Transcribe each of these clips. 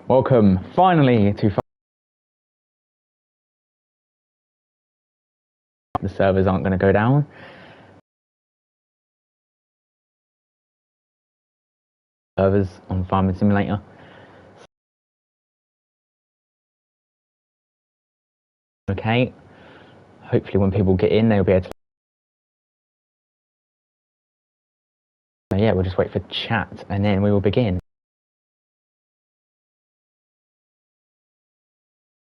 Welcome, finally, to the servers aren't going to go down. Servers on Farming Simulator. Okay, hopefully when people get in, they'll be able to. So yeah, we'll just wait for chat and then we will begin.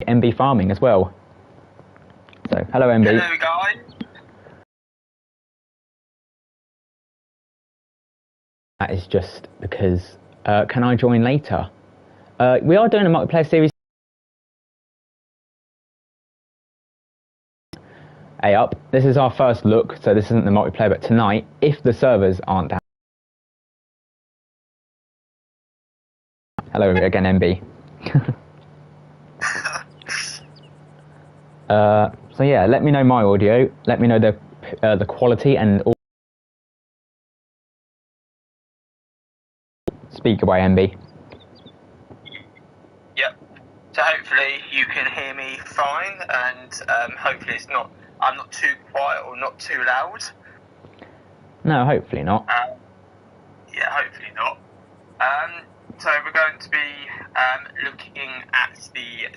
MB farming as well. So, hello MB. Hello guys. That is just because, can I join later? We are doing a multiplayer series. Hey up, this is our first look, so this isn't the multiplayer, but tonight, if the servers aren't down. Hello again MB. So yeah, let me know my audio, let me know the quality and all. Speak away MB. Yep. So hopefully you can hear me fine, and hopefully I'm not too quiet or not too loud. No, hopefully not. Yeah, hopefully not. So we're going to be looking at the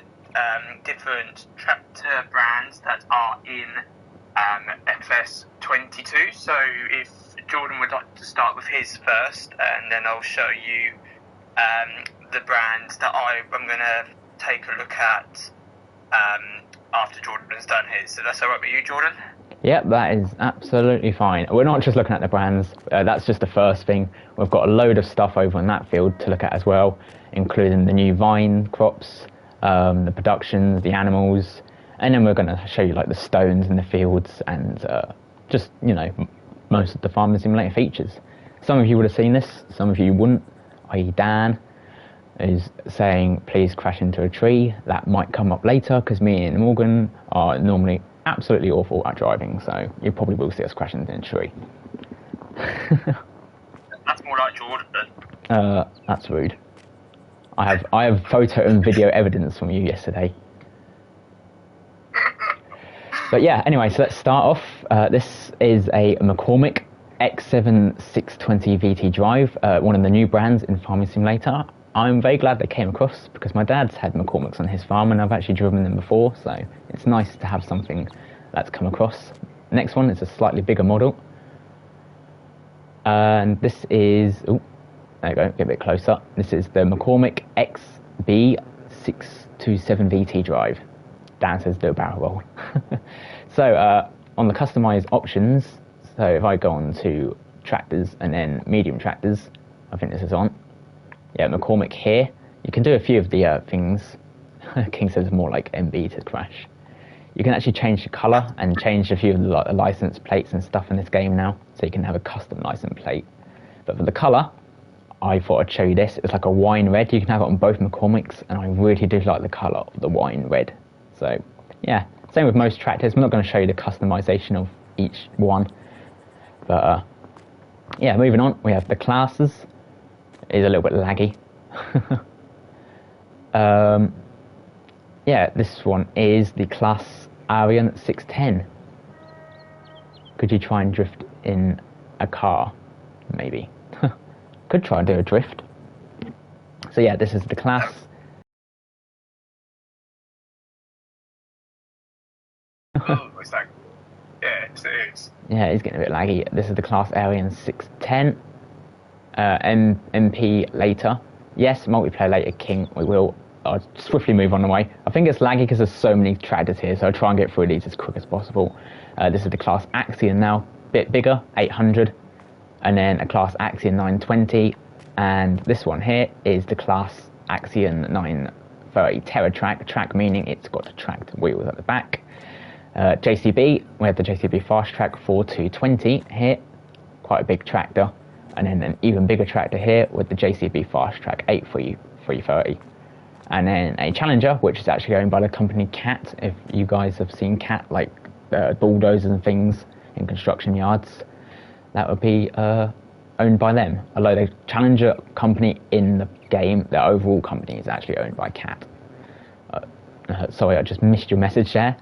different tractor brands that are in FS22. So if Jordan would like to start with his first, and then I'll show you the brands that I'm going to take a look at after Jordan's done his. So that's all right with you, Jordan? Yep, that is absolutely fine. We're not just looking at the brands, that's just the first thing. We've got a load of stuff over in that field to look at as well, including the new vine crops, the productions, the animals, and then we're going to show you like the stones in the fields and just, you know, most of the Farming Simulator features. Some of you would have seen this, some of you wouldn't, i.e. Dan is saying please crash into a tree. That might come up later because me and Morgan are normally absolutely awful at driving, so you probably will see us crash into a tree. That's more like Jordan. That's rude. I have photo and video evidence from you yesterday. But yeah, anyway, so let's start off. This is a McCormick X7 620 VT drive, one of the new brands in Farming Simulator. I'm very glad they came across because my dad's had McCormicks on his farm and I've actually driven them before, so it's nice to have something that's come across. Next one is a slightly bigger model. And this is, oh, there you go, get a bit closer. This is the McCormick XB 627 VT drive. Dan says do a barrel roll. So on the customize options, so if I go on to tractors and then medium tractors, I think this is on. Yeah, McCormick here. You can do a few of the things. King says more like MB to crash. You can actually change the colour and change a few of the license plates and stuff in this game now, so you can have a custom license plate. But for the colour, I thought I'd show you this. It's like a wine red. You can have it on both McCormicks, and I really do like the colour of the wine red. So yeah, same with most tractors. I'm not going to show you the customization of each one, but yeah, moving on, we have the classes. It is a little bit laggy. Yeah, this one is the class Arian 610. Could you try and drift in a car? Maybe. Could try and do a drift. So yeah, this is the class. Oh, it's like, yeah, it is. Yeah, it's getting a bit laggy. This is the class Arian 610. MP later. Yes, multiplayer later, King. We will. I'll swiftly move on the way. I think it's laggy because there's so many tractors here, so I'll try and get through these as quick as possible. This is the class Axion now, bit bigger, 800, and then a class Axion 920, and this one here is the class Axion 930 TerraTrack. Track meaning it's got tracked wheels at the back. JCB, we have the JCB Fast Track 4220 here, quite a big tractor. And then an even bigger tractor here with the JCB Fast Track 8330. And then a Challenger, which is actually owned by the company Cat. If you guys have seen Cat, like bulldozers and things in construction yards, that would be owned by them. Although the Challenger company in the game, the overall company is actually owned by Cat. Sorry, I just missed your message there,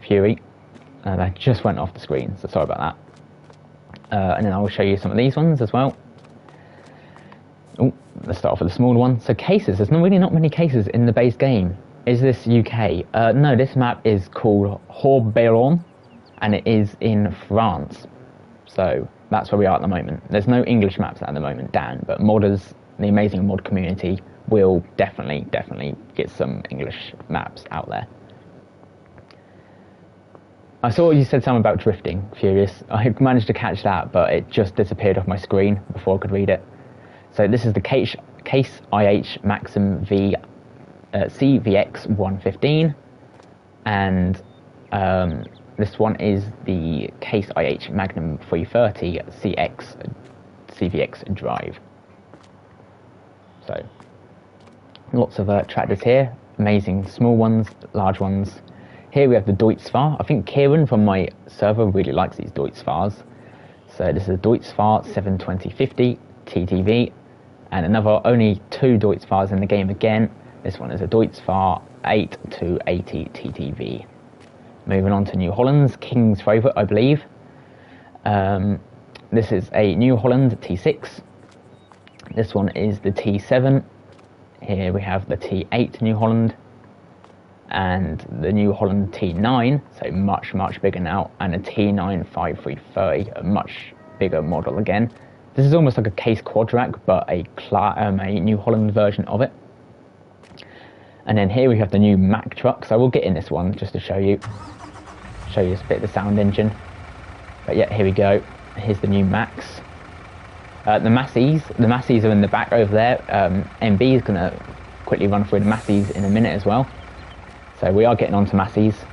Fury. That just went off the screen, so sorry about that. And then I will show you some of these ones as well. Oh, let's start off with the smaller one. So cases, there's really not many cases in the base game. Is this UK? No, this map is called Horberon, and it is in France. So that's where we are at the moment. There's no English maps at the moment, Dan, but modders, the amazing mod community, will definitely get some English maps out there. I saw you said something about drifting, Furious. I managed to catch that, but it just disappeared off my screen before I could read it. So this is the Case IH Maxim V CVX 115, and this one is the Case IH Magnum 330 CVX drive. So lots of tractors here, amazing small ones, large ones. Here we have the Deutz-Fahr. I think Kieran from my server really likes these Deutz-Fahrs. So this is a Deutz-Fahr 720/50 TTV, and another only 2 Deutz-Fahrs in the game again. This one is a Deutz-Fahr 8-80 TTV. Moving on to New Holland's King's favourite, I believe. This is a New Holland T6. This one is the T7. Here we have the T8 New Holland, and the New Holland T9, so much bigger now, and a T9 5330, a much bigger model again. This is almost like a Case Quadrac, but a New Holland version of it. And then here we have the new Mack truck, so we'll get in this one just to show you a bit of the sound engine. But yeah, here we go. Here's the new Macks. The Masseys are in the back over there. MB is going to quickly run through the Masseys in a minute as well. So we are getting onto Masseys.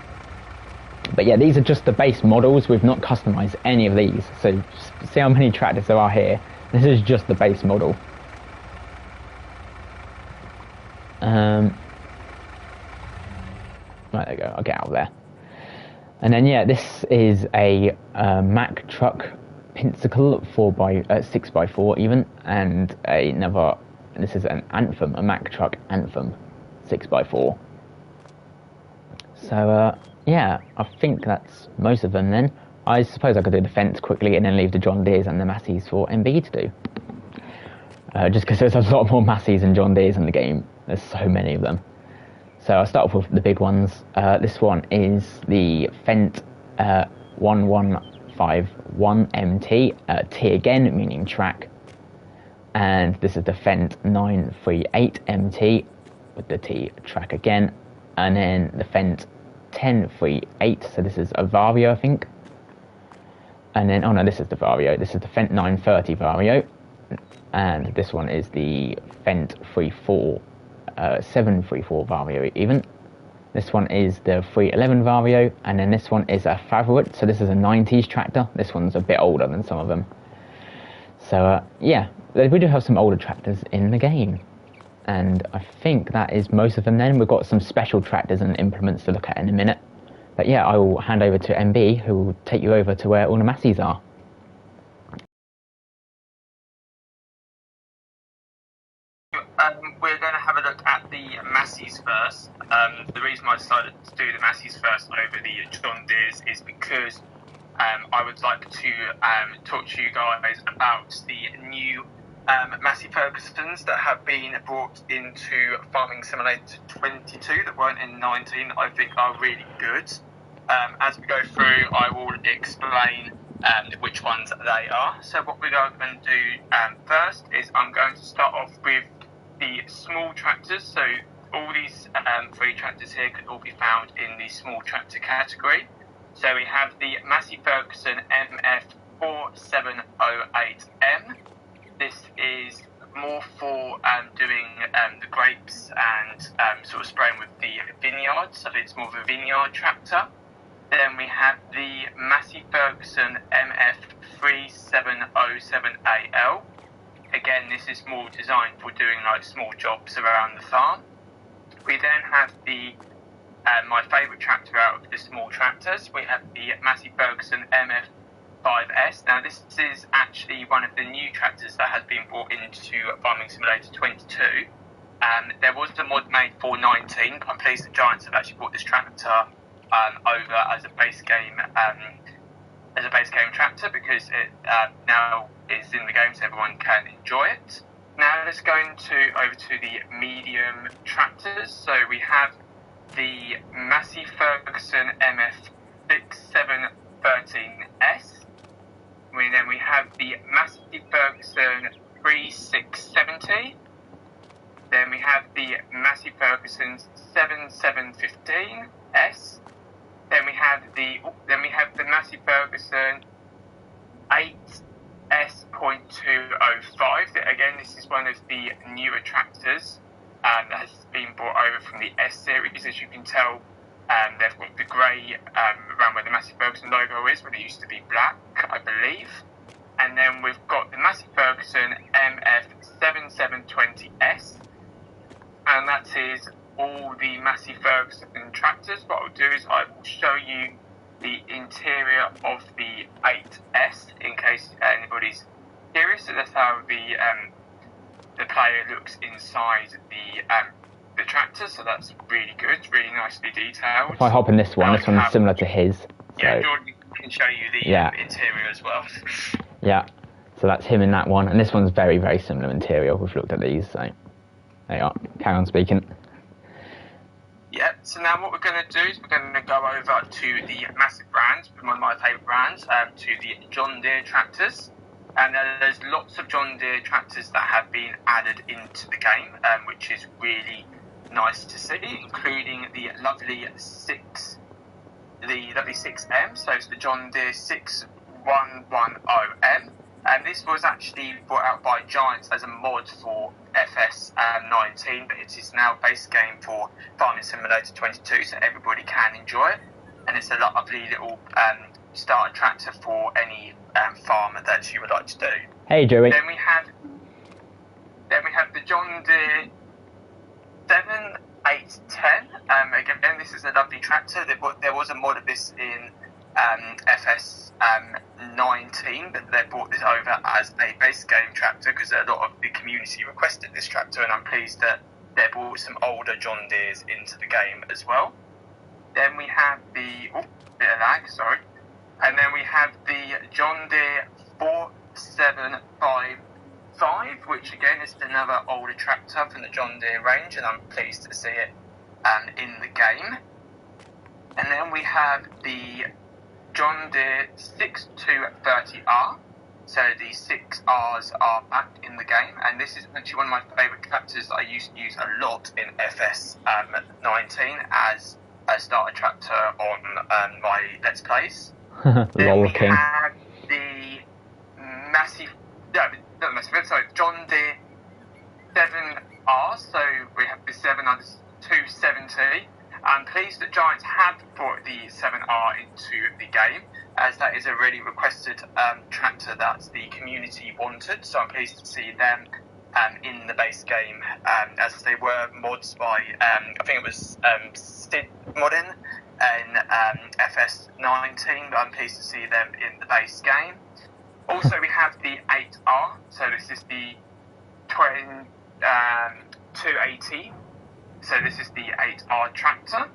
But yeah, these are just the base models. We've not customized any of these. So see how many tractors there are here. This is just the base model. Right, there we go. I'll get out of there. And then yeah, this is a Mack truck Pinnacle 6x4 even, and another. This is an Anthem, a Mack truck Anthem 6x4. So yeah, I think that's most of them then. I suppose I could do the fence quickly and then leave the John Deeres and the Masseys for MB to do. Just because there's a lot more Masseys and John Deeres in the game. There's so many of them. So I'll start off with the big ones. This one is the Fendt 1151 MT, T again, meaning track. And this is the Fendt 938 MT with the T track again. And then the Fendt 1038, so this is a Vario, I think. And then, oh no, this is the Vario. This is the Fendt 930 Vario. And this one is the Fendt 734 Vario even. This one is the 311 Vario, and then this one is a Favourite, so this is a 90s tractor. This one's a bit older than some of them. So yeah, we do have some older tractors in the game. And I think that is most of them then. We've got some special tractors and implements to look at in a minute. But yeah, I will hand over to MB, who will take you over to where all the Masseys are. We're going to have a look at the Masseys first. The reason I decided to do the Masseys first over the John Deeres is because I would like to talk to you guys about the new Massey Fergusons that have been brought into Farming Simulator 22 that weren't in 19 that I think are really good. As we go through, I will explain which ones they are. So what we're going to do first is I'm going to start off with the small tractors. So all these 3 tractors here could all be found in the small tractor category. So we have the Massey Ferguson Mf 4708M. This is more for doing the grapes and sort of spraying with the vineyards, so it's more of a vineyard tractor. Then we have the Massey Ferguson Mf 3707AL. Again, this is more designed for doing like small jobs around the farm. We then have the my favourite tractor out of the small tractors. We have the Massey Ferguson Mf 5S. Now this is actually one of the new tractors that has been brought into Farming Simulator 22. There was a mod made for 19. I'm pleased that Giants have actually brought this tractor over as a base game tractor, because it now is in the game so everyone can enjoy it. Now let's go over to the medium tractors. So we have the Massey Ferguson Mf 6713S. Then we have the Massey Ferguson 3670. Then we have the Massey Ferguson 7715S. Then we have the Massey Ferguson 8S.205. Again, this is one of the newer tractors that has been brought over from the S series. As you can tell, they've got the grey around where the Massey Ferguson logo is, when it used to be black, I believe. And then we've got the Massey Ferguson Mf 7720S, and that is all the Massey Ferguson tractors. What I'll do is I will show you the interior of the 8S in case anybody's curious. So that's how the player looks inside the tractor. So that's really good, really nicely detailed. If I hop in this one is similar to his. Yeah, so, Jordan can show you the interior as well. Yeah, so that's him in that one, and this one's very, very similar interior. We've looked at these, so there you are. Carry on speaking. Yeah, so now what we're going to do is we're going to go over to the massive brands, one of my favourite brands, to the John Deere tractors. And there's lots of John Deere tractors that have been added into the game, which is really nice to see, including the lovely 6M, so it's the John Deere 6110M. And this was actually brought out by Giants as a mod for FS19, but it is now base game for Farming Simulator 22, so everybody can enjoy it. And it's a lovely little starter tractor for any farmer that you would like to do. Hey, Joey. Then we have the John Deere 7810. Again, this is a lovely tractor. There was a mod of this in FS19, but they brought this over as a base game tractor because a lot of the community requested this tractor, and I'm pleased that they brought some older John Deeres into the game as well. Then we have bit of lag, sorry. And then we have the John Deere 4755, which again is another older tractor from the John Deere range, and I'm pleased to see it in the game. And then we have the John Deere 6230R. So the 6Rs are back in the game, and this is actually one of my favourite tractors that I used to use a lot in FS19 as a starter tractor on my Let's Plays. Then we have the John Deere 7R, so we have the 270. I'm pleased that Giants have brought the 7R into the game, as that is a really requested tractor that the community wanted, so I'm pleased to see them in the base game, as they were mods by, I think it was Sid Modding in FS19, but I'm pleased to see them in the base game. Also, we have the 8R, so this is the 280. So this is the 8R tractor.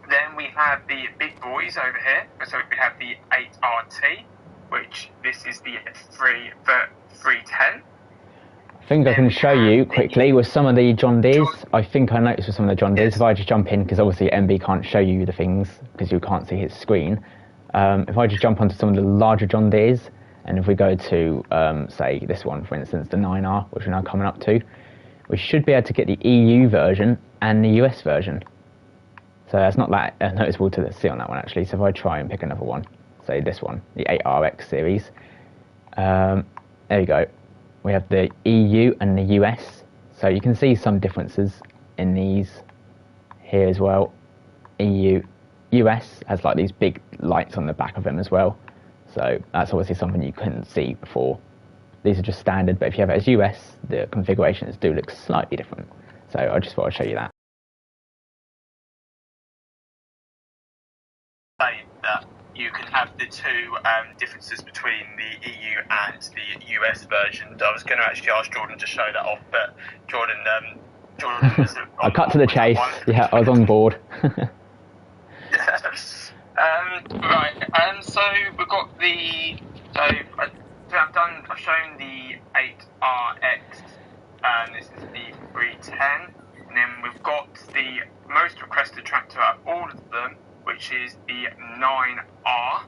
Then we have the big boys over here. So we have the 8RT, which this is the 310. I think I can show you quickly with some of the John Deeres. I think I noticed with some of the John Deeres, if I just jump in, because obviously MB can't show you the things because you can't see his screen. If I just jump onto some of the larger John Deeres, and if we go to, say, this one, for instance, the 9R, which we're now coming up to, we should be able to get the EU version and the US version. So that's not that noticeable to see on that one, actually. So if I try and pick another one, say this one, the 8RX series, there you go. We have the EU and the US. So you can see some differences in these here as well. EU, US has like these big lights on the back of them as well. So that's obviously something you couldn't see before. These are just standard, but if you have it as US, the configurations do look slightly different. So I just thought I'd show you that. you can have the two differences between the EU and the US version. I was going to actually ask Jordan to show that off, but Jordan was I cut to the chase. Yeah, I was on board. Yes. Right. So we've got the. So I've shown the 8RX. This is the 310, and then we've got the most requested tractor out of all of them, which is the 9R.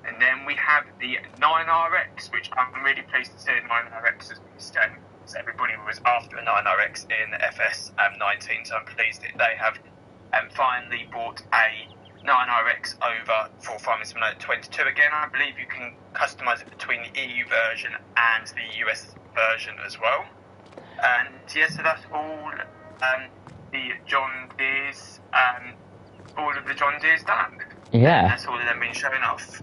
And then we have the 9RX, which I'm really pleased to say 9RX has been staying. So everybody was after the 9RX in FS19, so I'm pleased that they have finally brought a 9RX over for Farming Simulator 22 again. I believe you can customise it between the EU version and the US version as well. And yes, so that's all the John Deere's, all of the John Deere's done. Yeah. And that's all of them being shown off.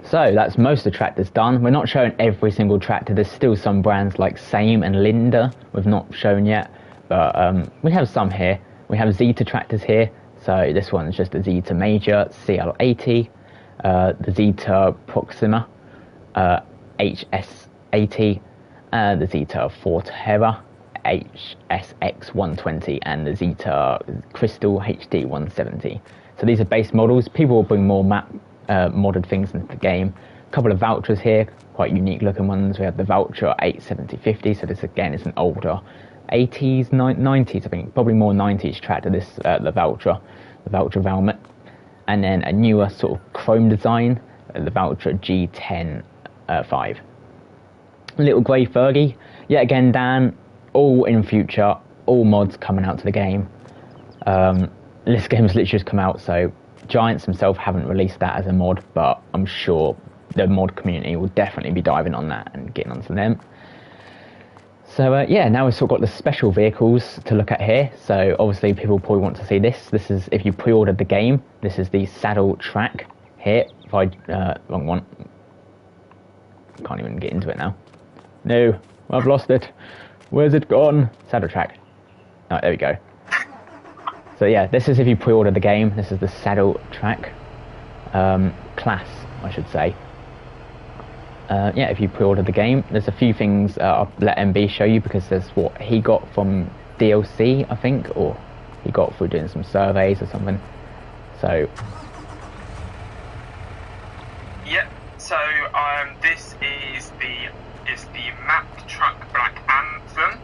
So that's most of the tractors done. We're not showing every single tractor. There's still some brands like Same and Linda we've not shown yet, but we have some here. We have Zeta tractors here. So this one's just a Zeta Major CL80, the Zeta Proxima HS80, the Zeta Forterra HSX120, and the Zeta Crystal HD170. So these are base models. People will bring more modded things into the game. A couple of vouchers here, quite unique looking ones. We have the Voucher 87050, so this again is an older 80s, 90s, I think, probably more 90s tractor, this, the Voucher Valmet. And then a newer sort of chrome design, the Voucher G10-5. Little grey Fergie, yet again, Dan, all in future, all mods coming out to the game. This game has literally just come out, so Giants themselves haven't released that as a mod, but I'm sure the mod community will definitely be diving on that and getting onto them. So yeah, now we've sort of got the special vehicles to look at here. So obviously people probably want to see this. This is, if you pre-ordered the game, this is the saddle track here. If I, wrong one. Can't even get into it now. No, I've lost it. Where's it gone? Saddle track. Oh, there we go. So yeah, this is if you pre-order the game. This is the saddle track class, I should say. Yeah, if you pre-order the game, there's a few things I'll let MB show you, because there's what he got from DLC, I think, or he got through doing some surveys or something. So yep. So this is the Map Truck Black Anthem.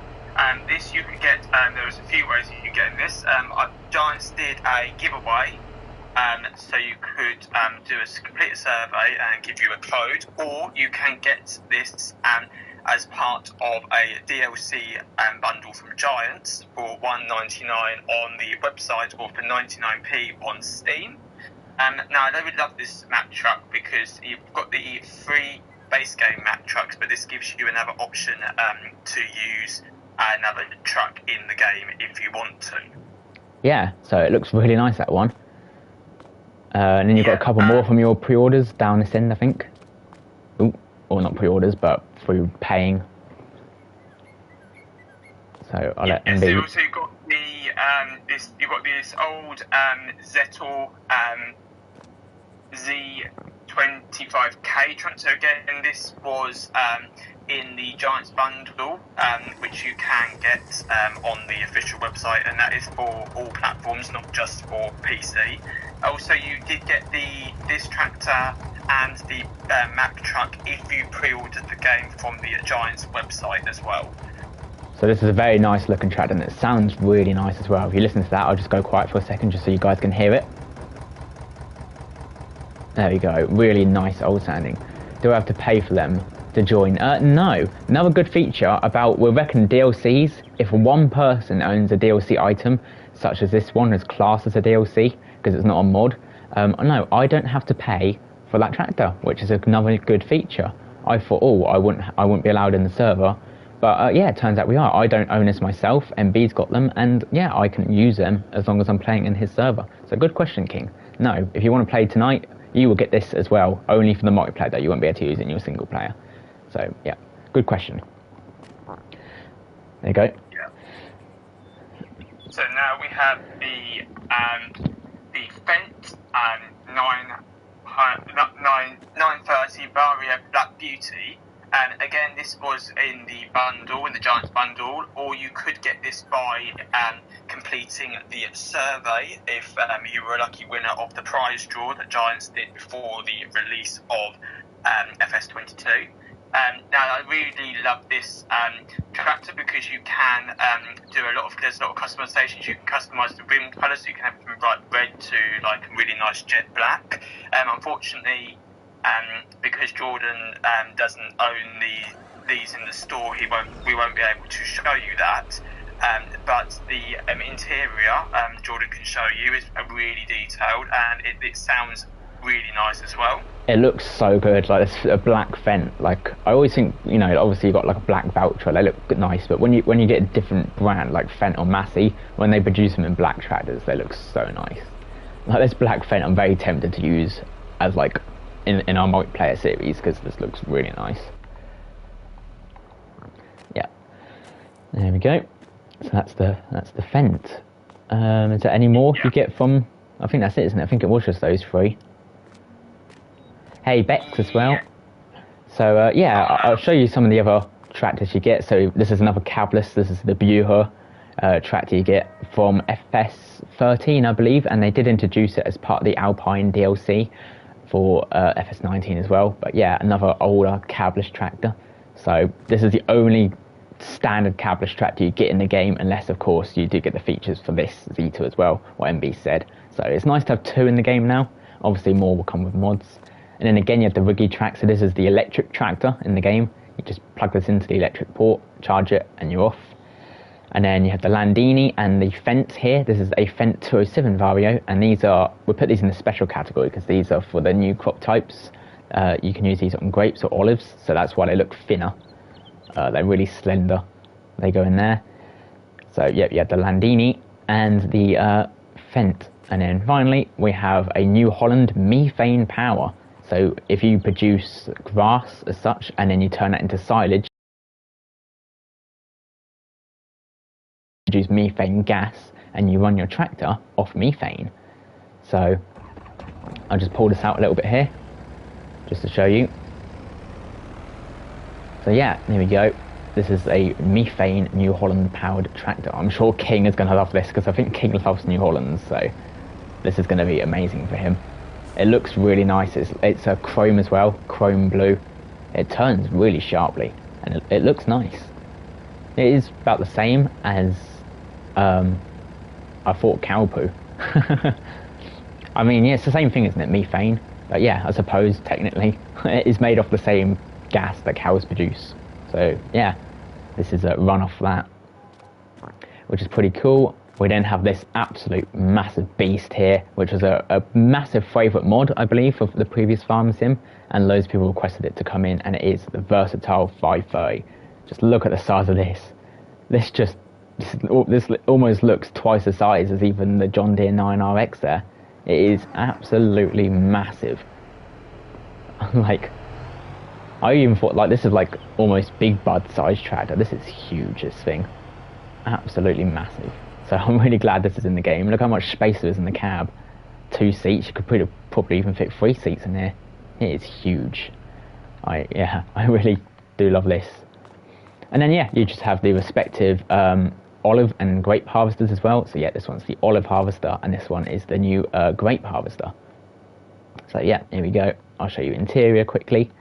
This you can get. There's a few ways you can get in this. Giants did a giveaway. So you could complete a survey and give you a code, or you can get this as part of a DLC bundle from Giants for $1.99 on the website, or for 99p on Steam. Now I really love this map truck because you've got the free base game map trucks, but this gives you another option to use another truck in the game if you want to. Yeah, so it looks really nice, that one. And then you've got a couple more from your pre-orders down this end, I think. Ooh, or not pre-orders, but through paying. So I'll let MB. So also you've got you've got this old Zetor Z25K truck. So again, this was in the Giants bundle, which you can get on the official website, and that is for all platforms, not just for PC. Also, you did get this tractor and the map truck if you pre-ordered the game from the Giants website as well. So this is a very nice looking tractor, and it sounds really nice as well. If you listen to that, I'll just go quiet for a second just so you guys can hear it. There we go, really nice old sounding. Do I have to pay for them to join? No. Another good feature about, we reckon, DLCs, if one person owns a DLC item, such as this one is classed as a DLC, because it's not a mod, no, I don't have to pay for that tractor, which is another good feature. I thought, I wouldn't be allowed in the server, but yeah, it turns out we are. I don't own this myself, MB's got them, and yeah, I can use them as long as I'm playing in his server. So good question, King. No, if you want to play tonight, you will get this as well, only for the multiplayer though. You won't be able to use it in your single player. So yeah, good question. There you go. Yeah. So now we have the Fent 900 930 Vario Black Beauty. And again, this was in the bundle, in the Giants bundle, or you could get this by completing the survey if you were a lucky winner of the prize draw that Giants did before the release of FS22. Now, I really love this tractor because you can do there's a lot of customizations. You can customize the rim colours, so you can have from bright red to like really nice jet black. Unfortunately, because Jordan doesn't own these in the store, we won't be able to show you that. But the interior, Jordan can show you, is really detailed, and it sounds really nice as well. It looks so good. Like it's a black Fent. Like I always think, obviously you got like a black Valtra, they look nice, but when you get a different brand like Fent or Massey, when they produce them in black tractors, they look so nice. Like this black Fent, I'm very tempted to use as like in our multiplayer series because this looks really nice. Yeah, there we go. So that's the Fent. Is there any more you get from? I think that's it, isn't it? I think it was just those three. Hey, Bex as well. So yeah, I'll show you some of the other tractors you get. So this is another cabless. This is the Bucher tractor you get from FS13, I believe, and they did introduce it as part of the Alpine DLC for FS19 as well. But yeah, another older cabless tractor. So this is the only standard cabless tractor you get in the game, unless of course you do get the features for this Z2 as well, what MB said. So it's nice to have two in the game now. Obviously more will come with mods. And then again you have the Riggy track, so this is the electric tractor in the game. You just plug this into the electric port, charge it, and you're off. And then you have the Landini and the Fent here. This is a Fent 207 Vario, and these are, we'll put these in the special category because these are for the new crop types. You can use these on grapes or olives, so that's why they look thinner. They're really slender. They go in there. So yeah, you have the Landini and the Fent. And then finally, we have a New Holland Methane Power. So if you produce grass as such, and then you turn that into silage, produce methane gas, and you run your tractor off methane. So I'll just pull this out a little bit here, just to show you. So yeah, there we go. This is a methane New Holland powered tractor. I'm sure King is going to love this because I think King loves New Hollands, so this is going to be amazing for him. It looks really nice. It's a chrome as well, chrome blue. It turns really sharply and it looks nice. It is about the same as I thought cow poo. I mean, yeah, it's the same thing, isn't it? Methane. But yeah, I suppose technically it is made off the same gas that cows produce. So yeah, this is a run off that, which is pretty cool. We then have this absolute massive beast here, which was a massive favourite mod, I believe, of the previous Farm Sim, and loads of people requested it to come in, and it is the Versatile 530. Just look at the size of this. This almost looks twice the size as even the John Deere 9RX there. It is absolutely massive. Like, I even thought, like, this is like almost Big Bud size tractor. This is huge, this thing. Absolutely massive. So I'm really glad this is in the game. Look how much space there is in the cab. 2 seats, you could probably even fit 3 seats in here. It is huge. I really do love this. And then yeah, you just have the respective olive and grape harvesters as well. So yeah, this one's the olive harvester and this one is the new grape harvester. So yeah, here we go. I'll show you interior quickly.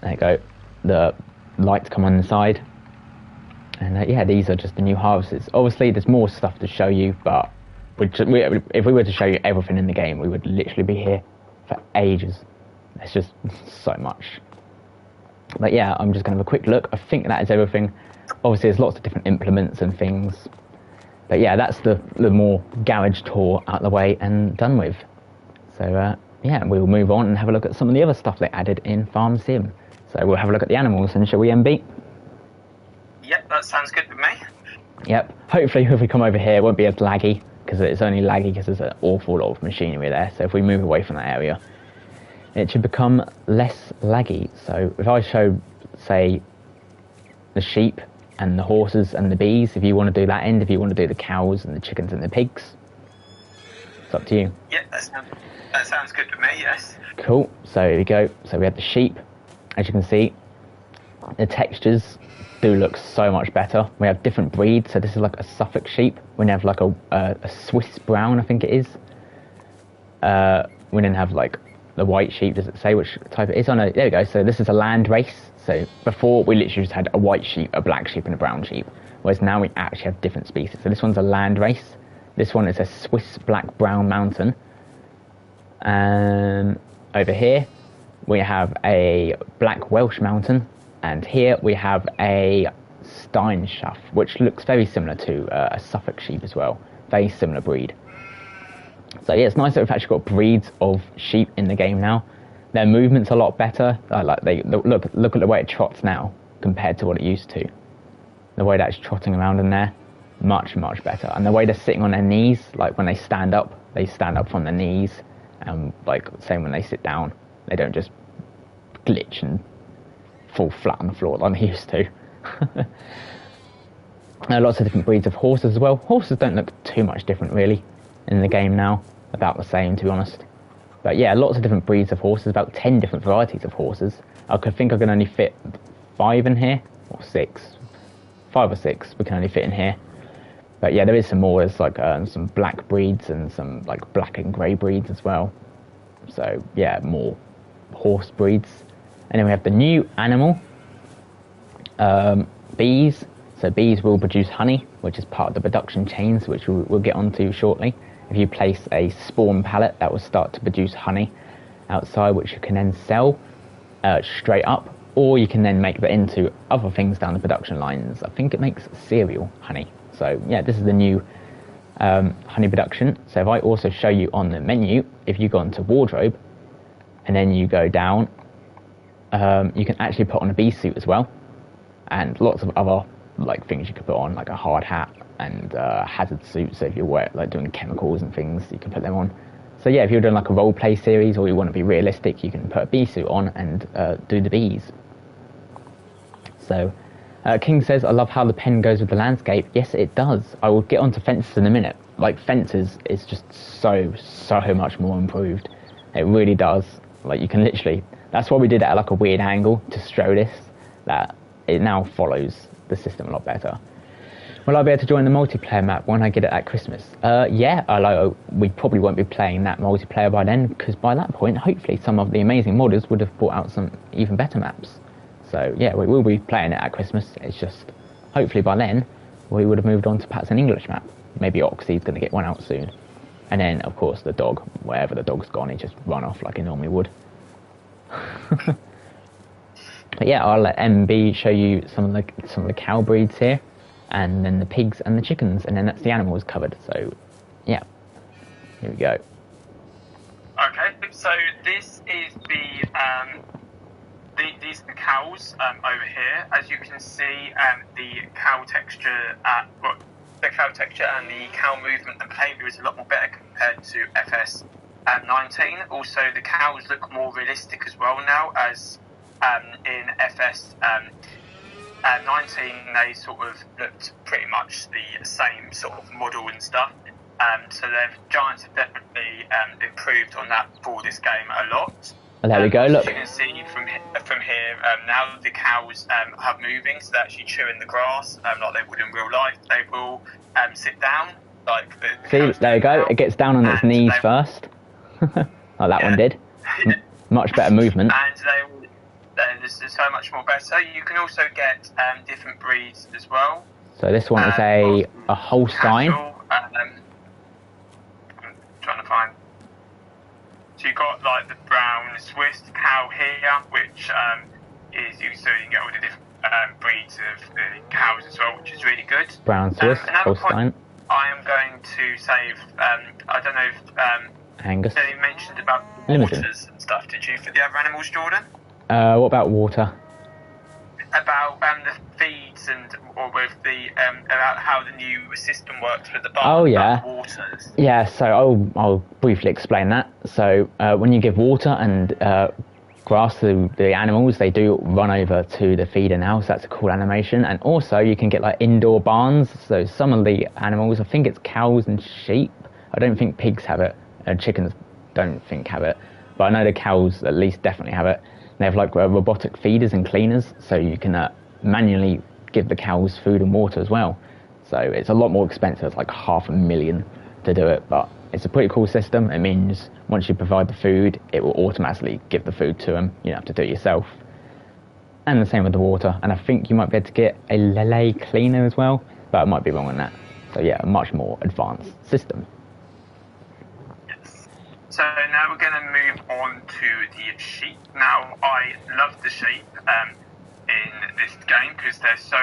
There you go. The lights come on the side. And yeah, these are just the new harvesters. Obviously, there's more stuff to show you, but if we were to show you everything in the game, we would literally be here for ages. There's just so much. But yeah, I'm just going to have a quick look. I think that is everything. Obviously, there's lots of different implements and things. But yeah, that's the more garage tour out of the way and done with. So yeah, we'll move on and have a look at some of the other stuff they added in Farm Sim. So we'll have a look at the animals, and shall we, MB? Yep, that sounds good with me. Yep, hopefully if we come over here it won't be as laggy, because it's only laggy because there's an awful lot of machinery there. So if we move away from that area, it should become less laggy. So if I show, say, the sheep and the horses and the bees, if you want to do that end, if you want to do the cows and the chickens and the pigs. So up to you. Yeah, that sounds good to me, yes. Cool, so here we go. So we have the sheep. As you can see, the textures do look so much better. We have different breeds, so this is like a Suffolk sheep. We have like a Swiss brown, I think it is. We then have like the white sheep. Does it say which type it is? Oh no, there we go. So this is a land race. So before we literally just had a white sheep, a black sheep and a brown sheep, whereas now we actually have different species. So this one's a land race. This one is a Swiss black brown mountain. And over here we have a black Welsh mountain, and here we have a Steinschaft, which looks very similar to a Suffolk sheep as well. Very similar breed. So yeah, it's nice that we've actually got breeds of sheep in the game now. Their movement's a lot better. Look at the way it trots now compared to what it used to. The way that's trotting around in there, much better. And the way they're sitting on their knees, like when they stand up from their knees. Like same when they sit down, they don't just glitch and fall flat on the floor like they used to. Lots of different breeds of horses as well. Horses don't look too much different really in the game now, about the same to be honest. But yeah, lots of different breeds of horses, about 10 different varieties of horses. I think I can only fit 5 in here, or 6. 5 or 6 we can only fit in here. But yeah, there is some more. There's like some black breeds and some like black and grey breeds as well. So yeah, more horse breeds. And then we have the new animal, bees. So bees will produce honey, which is part of the production chains, which we'll get onto shortly. If you place a spawn pallet, that will start to produce honey outside, which you can then sell straight up, or you can then make that into other things down the production lines. I think it makes cereal honey. So yeah, this is the new honey production. So if I also show you on the menu, if you go into wardrobe and then you go down, you can actually put on a bee suit as well, and lots of other like things you could put on, like a hard hat and hazard suit. So if you're like doing chemicals and things, you can put them on. So yeah, if you're doing like a role play series or you want to be realistic, you can put a bee suit on and do the bees. So King says, I love how the pen goes with the landscape. Yes, it does. I will get onto fences in a minute. Like fences is just so much more improved. It really does. Like you can literally, that's why we did it at like a weird angle to show this, that it now follows the system a lot better. Will I be able to join the multiplayer map when I get it at Christmas? Yeah, we probably won't be playing that multiplayer by then, because by that point, hopefully some of the amazing modders would have brought out some even better maps. So yeah, we will be playing it at Christmas. It's just, hopefully by then, we would have moved on to perhaps an English map. Maybe Oxy's going to get one out soon. And then, of course, the dog, wherever the dog's gone, he just run off like he normally would. But yeah, I'll let MB show you some of the cow breeds here, and then the pigs and the chickens, and then that's the animals covered. So yeah, here we go. Okay, so this is these are the cows over here. As you can see, the cow texture and the cow movement and behaviour is a lot more better compared to FS 19. Also, the cows look more realistic as well now, as in FS 19 they sort of looked pretty much the same sort of model and stuff. So Giants have definitely improved on that for this game a lot. Well, there we go, look. As you can see from here, now the cows are moving, so they're actually chewing the grass, like they would in real life. They will sit down, like see, there you go, it gets down on its knees first. Like that one did. Much better movement. And this is so much more better. You can also get different breeds as well. So this one is a Holstein. I'm trying to find. So you've got like the brown Swiss cow here, which is used, so you can get all the different breeds of cows as well, which is really good. Brown Swiss, Holstein. I am going to save. I don't know if Angus. you mentioned about waters and stuff. Did you for the other animals, Jordan? What about water? About the feeds or with the about how the new system works with the waters. Yeah, so I'll briefly explain that. So when you give water and grass to the animals, they do run over to the feeder now, so that's a cool animation. And also you can get like indoor barns, so some of the animals, I think it's cows and sheep, I don't think pigs have it, Chickens don't think have it, but I know the cows at least definitely have it. They have like robotic feeders and cleaners, so you can manually give the cows food and water as well. So it's a lot more expensive. It's like $500,000 to do it, but it's a pretty cool system. It means once you provide the food, it will automatically give the food to them. You don't have to do it yourself. And the same with the water. And I think you might be able to get a Lele cleaner as well, but I might be wrong on that. So yeah, a much more advanced system. Yes. So now we're going to move on to the sheep. Now, I love the sheep in this game because they're so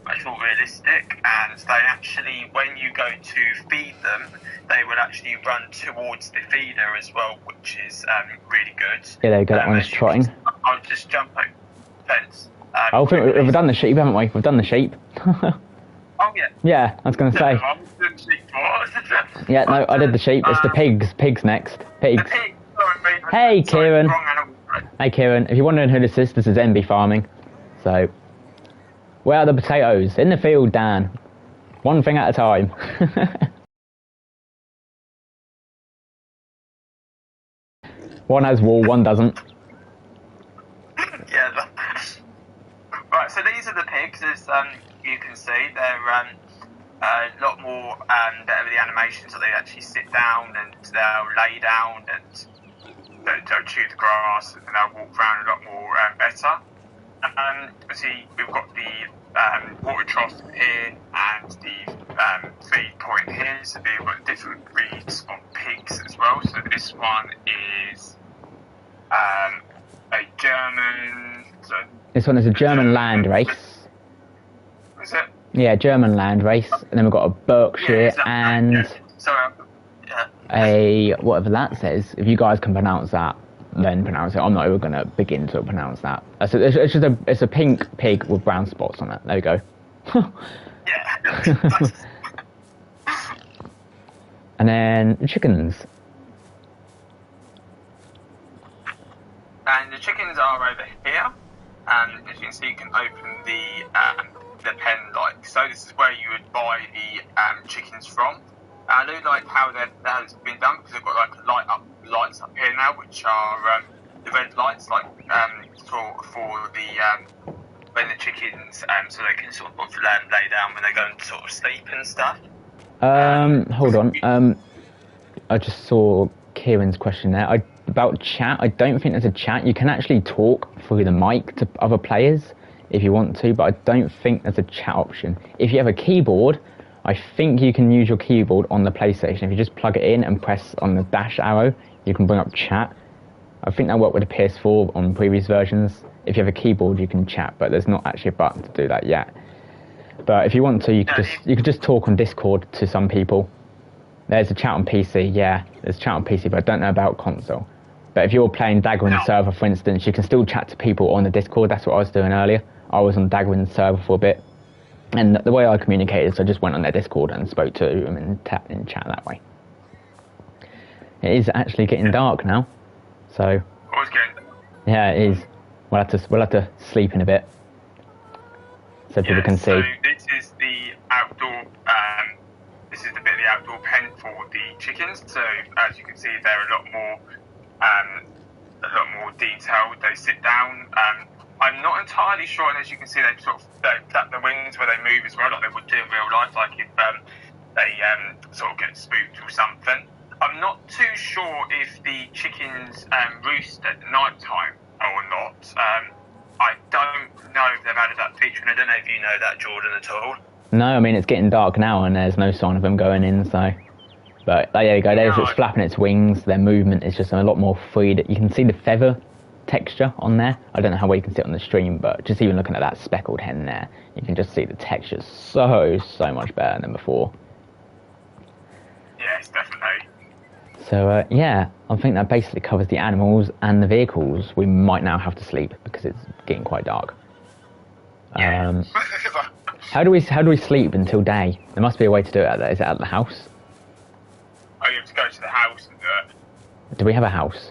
much more realistic, and they actually, when you go to feed them, they will actually run towards the feeder as well, which is really good. Yeah, there you go, that one's trotting. I'll just jump over the fence. I think we've done the sheep, haven't we? We've done the sheep. Oh, yeah. Yeah, I was going to say. Yeah, no, I did the sheep. It's the pigs. Pigs next. Pigs. The pigs. Sorry, Hey, Kieran. Wrong animal. Hey, Kieran. If you're wondering who this is MB Farming. So, where are the potatoes? In the field, Dan. One thing at a time. One has wool, one doesn't. Yeah. Right, so these are the pigs, as you can see. They're a lot more better with the animations, so they actually sit down and they'll lay down and they'll chew the grass and they'll walk around a lot more better. See, we've got the water trough here and the feed point here, so we've got different breeds of pigs as well. So this one is a German. So This one is a German land race. Is it? Yeah, German land race. And then we've got a Berkshire and a whatever that says. If you guys can pronounce that, then pronounce it. I'm not even going to begin to pronounce that. So it's a pink pig with brown spots on it. There we go. Yeah. And then the chickens. And the chickens are over here. And as you can see, you can open the pen like so. This is where you would buy the chickens from. I do like how that has been done because they've got like lights up here now, which are the red lights, like for the when the chickens so they can sort of lay down when they go and sort of sleep and stuff. Hold on. I just saw Kieran's question there. About chat, I don't think there's a chat. You can actually talk through the mic to other players if you want to, but I don't think there's a chat option. If you have a keyboard, I think you can use your keyboard on the PlayStation. If you just plug it in and press on the dash arrow, you can bring up chat. I think that worked with the PS4 on previous versions. If you have a keyboard, you can chat, but there's not actually a button to do that yet. But if you want to, you could just talk on Discord to some people. There's a chat on PC, yeah. There's chat on PC, but I don't know about console. But if you're playing Dagger's server, for instance, you can still chat to people on the Discord. That's what I was doing earlier. I was on Dagger's server for a bit. And the way I communicated is I just went on their Discord and spoke to them and tapped in chat that way. It is actually getting dark now. So, yeah, it is. We'll have to sleep in a bit. So people can see. So this is the outdoor, this is the bit of the outdoor pen for the chickens. So as you can see, they're a lot more detailed. They sit down. I'm not entirely sure, and as you can see, they flap their wings where they move as well, like they would do in real life, like if they sort of get spooked or something. I'm not too sure if the chickens roost at night time or not. I don't know if they've added that feature, and I don't know if you know that, Jordan, at all. No, I mean, it's getting dark now, and there's no sign of them going in, so... But there you go, there's it's flapping its wings. Their movement is just a lot more free. You can see the feather texture on there. I don't know how well you can see it on the stream, but just even looking at that speckled hen there, you can just see the texture so much better than before. Yes, definitely. So yeah, I think that basically covers the animals and the vehicles. We might now have to sleep because it's getting quite dark. Yeah. How do we sleep until day? There must be a way to do it. Is it at the house? Oh, you have to go to the house and do it. Do we have a house?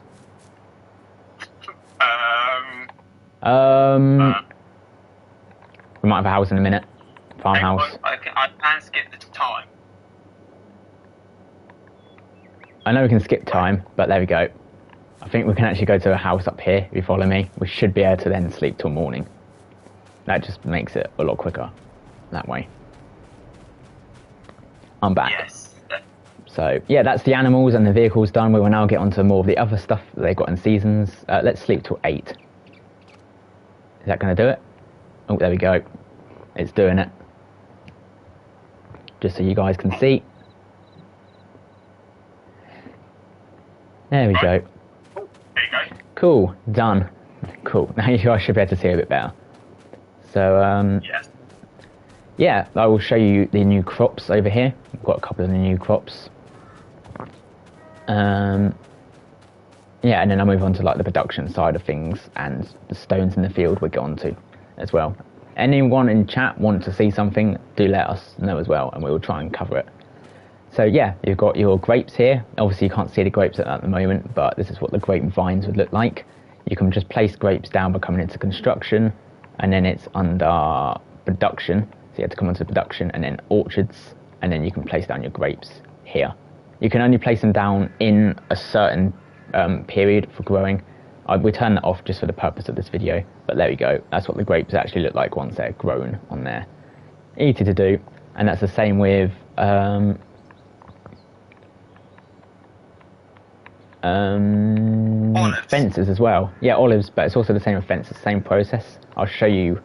We might have a house in a minute. Farmhouse. I can skip the time. I know we can skip time, but there we go. I think we can actually go to a house up here, if you follow me. We should be able to then sleep till morning. That just makes it a lot quicker that way. I'm back. Yes. So, yeah, that's the animals and the vehicles done. We will now get on to more of the other stuff that they've got in seasons. Let's sleep till 8. Is that going to do it? Oh, there we go. It's doing it. Just so you guys can see. There we go. There you go. Cool, done. Cool, now you guys should be able to see a bit better. So, Yes. yeah, I will show you the new crops over here. We've got a couple of the new crops. Yeah, and then I'll move on to like the production side of things and the stones in the field we'll get on to as well. Anyone in chat want to see something, do let us know as well, and we will try and cover it. So yeah, you've got your grapes here. Obviously you can't see the grapes at the moment, but this is what the grape vines would look like. You can just place grapes down by coming into construction, and then it's under production. So you have to come onto production and then orchards, and then you can place down your grapes here. You can only place them down in a certain period for growing. We turn that off just for the purpose of this video, but there we go. That's what the grapes actually look like once they're grown on there. Easy to do, and that's the same with fences as well. Yeah, olives, but it's also the same with fences, same process. I'll show you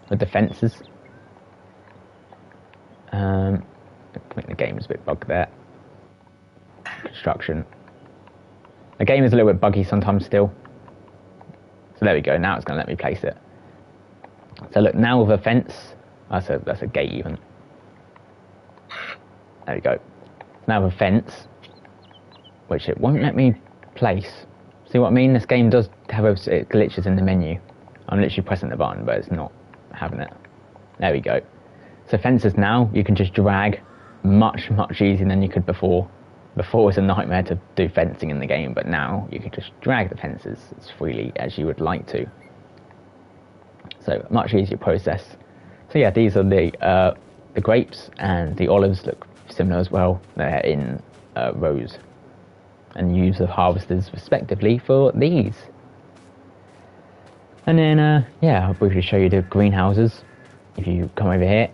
with the fences. I think the game is a bit bugged there. Construction. The game is a little bit buggy sometimes still. So there we go, now it's going to let me place it. So look, now with a fence, that's a gate even. There we go. Now with a fence, which it won't let me place. See what I mean? This game does have it glitches in the menu. I'm literally pressing the button, but it's not having it. There we go. So fences now, you can just drag much easier than you could before. Before it was a nightmare to do fencing in the game, but now you can just drag the fences as freely as you would like to. So much easier process. So yeah, these are the grapes, and the olives look similar as well. They're in rows, and use of harvesters respectively for these. And then yeah, I'll briefly show you the greenhouses. If you come over here,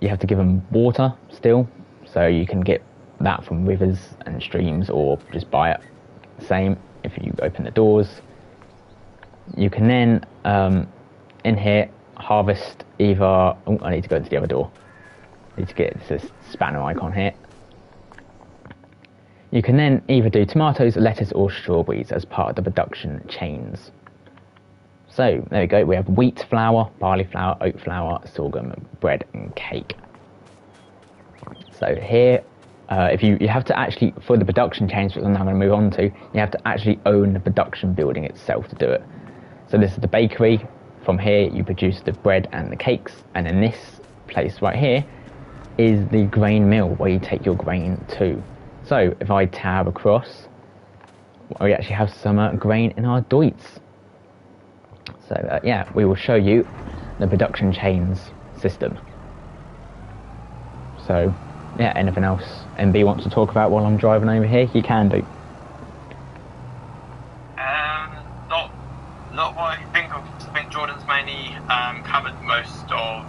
you have to give them water still, so you can get that from rivers and streams or just buy it. Same if you open the doors. You can then in here harvest either, oh, I need to go into the other door. I need to get this spanner icon here. You can then either do tomatoes, lettuce or strawberries as part of the production chains. So there we go, we have wheat flour, barley flour, oat flour, sorghum, bread and cake. So here, if you have to actually, for the production chains, which I'm now going to move on to, you have to actually own the production building itself to do it. So this is the bakery. From here you produce the bread and the cakes, and then this place right here is the grain mill where you take your grain to. So if I tab across, we actually have some grain in our doits. So yeah, we will show you the production chains system. So yeah, anything else MB wants to talk about while I'm driving over here, you can do. Not what I think of. I think Jordan's mainly covered most of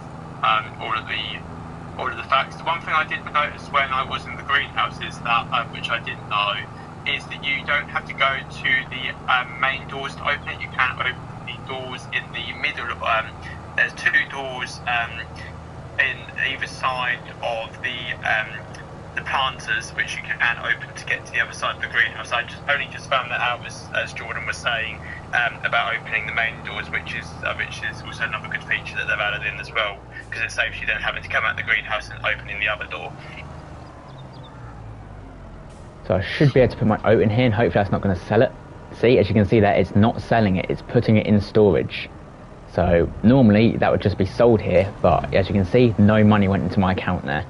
all of the facts. The one thing I did notice when I was in the greenhouse is that, which I didn't know, is that you don't have to go to the main doors to open it. You can open the doors in the middle. There's two doors in either side of the planters, which you can open to get to the other side of the greenhouse. I only just found that out as Jordan was saying about opening the main doors, which is also another good feature that they've added in as well, because it saves you then having to come out the greenhouse and opening the other door. So I should be able to put my oat in here, and hopefully that's not going to sell it. See, as you can see there, it's not selling it, it's putting it in storage. So normally that would just be sold here, but as you can see, no money went into my account there.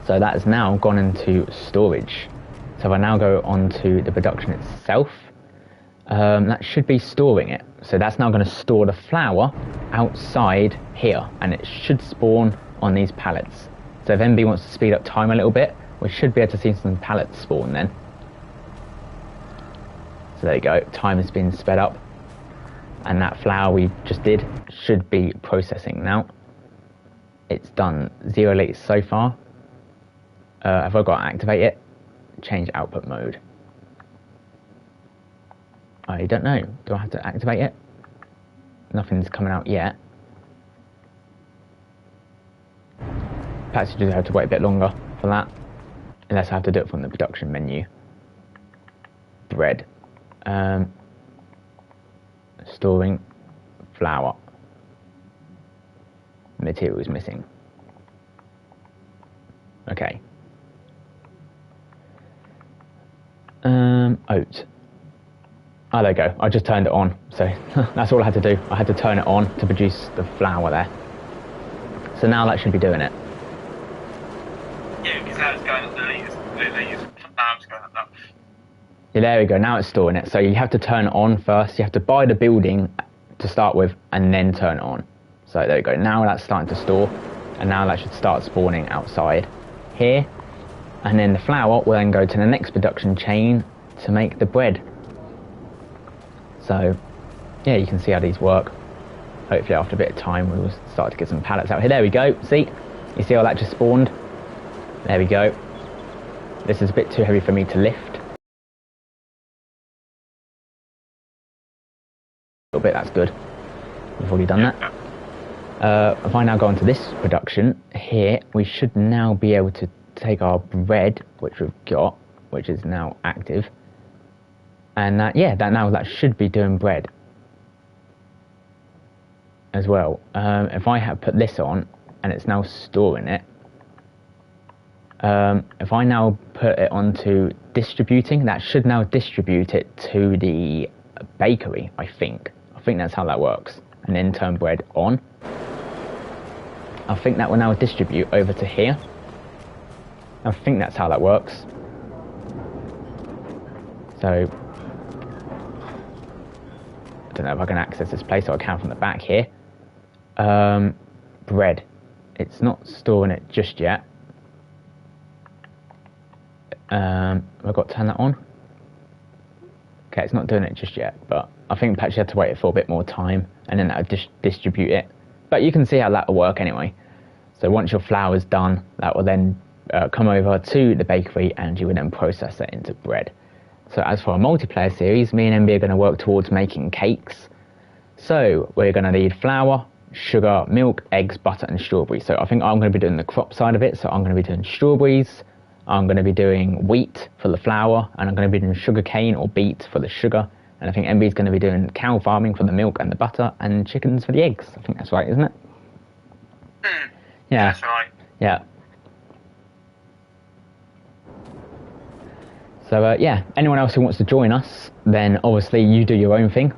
So that has now gone into storage. So if I now go on to the production itself, that should be storing it. So that's now going to store the flour outside here, and it should spawn on these pallets. So if MB wants to speed up time a little bit, we should be able to see some pallets spawn then. So there you go, time has been sped up. And that flour we just did should be processing now. It's done 0 litres so far. Have I got to activate it? Change output mode. I don't know. Do I have to activate it? Nothing's coming out yet. Perhaps you just have to wait a bit longer for that. Unless I have to do it from the production menu. Bread. Storing flour. Materials missing. Okay. Oat. Oh, there you go. I just turned it on, so that's all I had to do. I had to turn it on to produce the flour there. So now that should be doing it. Yeah, because now it's going up the litres. Now it's going up that. Yeah, there we go. Now it's storing it. So you have to turn it on first. You have to buy the building to start with and then turn it on. So there you go. Now that's starting to store, and now that should start spawning outside here. And then the flour will then go to the next production chain to make the bread. So, yeah, you can see how these work. Hopefully after a bit of time we'll start to get some pallets out here. There we go, see? You see how that just spawned? There we go. This is a bit too heavy for me to lift. A little bit, that's good. We've already done that. If I now go onto this production, here we should now be able to take our bread, which we've got, which is now active. And that should be doing bread as well. If I have put this on and it's now storing it, if I now put it onto distributing, that should now distribute it to the bakery, I think. I think that's how that works. And then turn bread on. I think that will now distribute over to here. I think that's how that works. So I don't know if I can access this place, so I can from the back here. Bread. It's not storing it just yet. Have I got to turn that on? Okay, it's not doing it just yet, but I think perhaps you have to wait for a bit more time and then that'll distribute it. But you can see how that will work anyway. So once your flour's done, that will then come over to the bakery and you will then process it into bread. So as for a multiplayer series, me and MB are going to work towards making cakes. So we're going to need flour, sugar, milk, eggs, butter and strawberries. So I think I'm going to be doing the crop side of it. So I'm going to be doing strawberries, I'm going to be doing wheat for the flour, and I'm going to be doing sugar cane or beet for the sugar. And I think MB is going to be doing cow farming for the milk and the butter, and chickens for the eggs. I think that's right, isn't it? Yeah. That's right. Yeah. So yeah, anyone else who wants to join us, then obviously you do your own thing.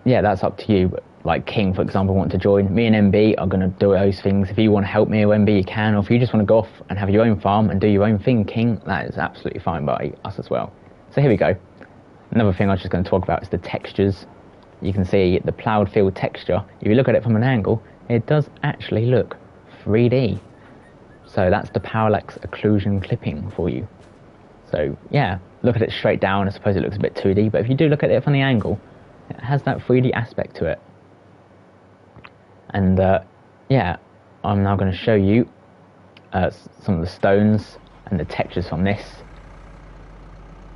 Yeah, that's up to you. But like King, for example, want to join. Me and MB are going to do those things. If you want to help me or MB, you can. Or if you just want to go off and have your own farm and do your own thing, King, that is absolutely fine by us as well. So here we go. Another thing I was just going to talk about is the textures. You can see the ploughed field texture. If you look at it from an angle, it does actually look 3D. So that's the parallax occlusion clipping for you. So yeah, look at it straight down, I suppose it looks a bit 2D, but if you do look at it from the angle, it has that 3D aspect to it. And yeah, I'm now going to show you some of the stones and the textures from this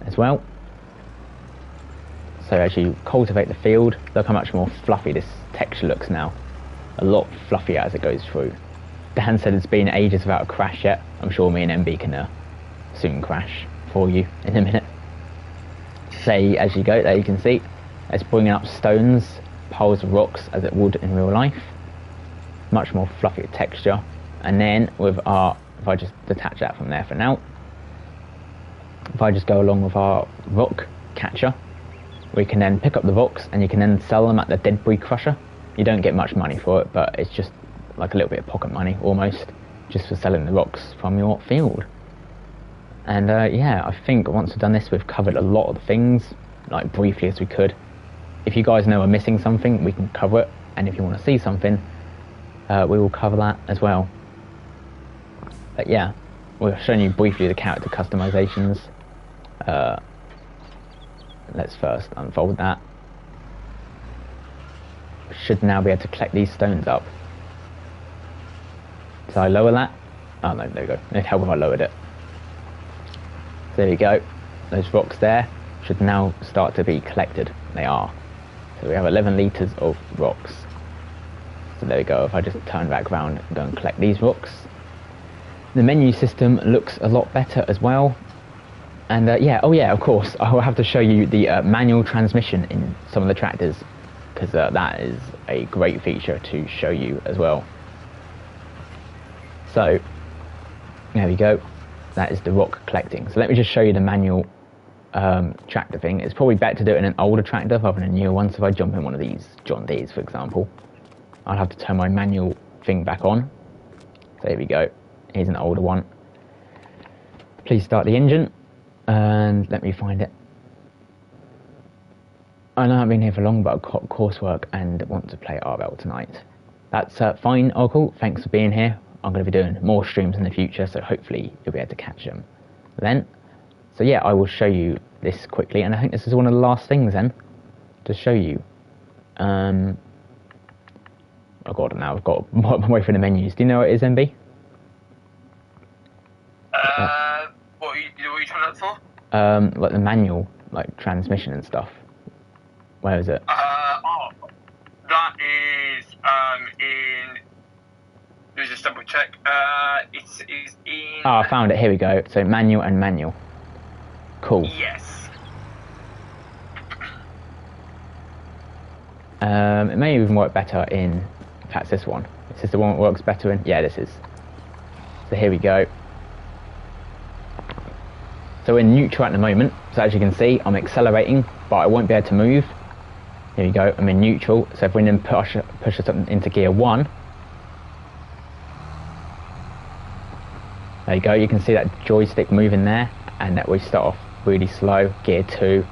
as well. So as you cultivate the field, look how much more fluffy this texture looks now. A lot fluffier as it goes through. Dan said it's been ages without a crash yet. I'm sure me and MB can soon crash for you in a minute. Say as you go, there you can see it's bringing up stones, piles of rocks as it would in real life. Much more fluffier texture. And then with our, if I just detach that from there for now, if I just go along with our rock catcher, we can then pick up the rocks and you can then sell them at the debris crusher. You don't get much money for it, but it's just like a little bit of pocket money almost, just for selling the rocks from your field. And yeah, I think once we've done this, we've covered a lot of the things, like briefly as we could. If you guys know we're missing something, we can cover it, and if you want to see something, we will cover that as well. But yeah, we've shown you briefly the character customizations. Let's first unfold that. Should now be able to collect these stones up. So I lower that. Oh no, there we go. It'd help if I lowered it. So there we go. Those rocks there should now start to be collected. They are. So we have 11 litres of rocks. So there we go. If I just turn back around and go and collect these rocks. The menu system looks a lot better as well. And yeah, oh yeah, of course, I will have to show you the manual transmission in some of the tractors, because that is a great feature to show you as well. So, there we go. That is the rock collecting. So let me just show you the manual tractor thing. It's probably better to do it in an older tractor rather than a newer one. So if I jump in one of these John Deeres, for example, I'll have to turn my manual thing back on. So there we go. Here's an older one. Please start the engine. And let me find it. I know I've been here for long, but I've got coursework and want to play RL tonight. That's fine, Oracle. Thanks for being here. I'm going to be doing more streams in the future, so hopefully you'll be able to catch them then. So yeah, I will show you this quickly, and I think this is one of the last things then to show you. Oh god, now I've got my way through the menus. Do you know what it is, MB? What are you trying to look for? Like the manual, like transmission and stuff. Where is it? That is in. Let me just double check. It is in. Oh, I found it. Here we go. So manual and manual. Cool. Yes. It may even work better in. In fact, this one. Is this the one that works better in? Yeah, this is. So here we go. So we're in neutral at the moment, so as you can see, I'm accelerating, but I won't be able to move. Here we go, I'm in neutral, so if we then push us up into gear 1, there you go, you can see that joystick moving there, and that we start off really slow, gear 2,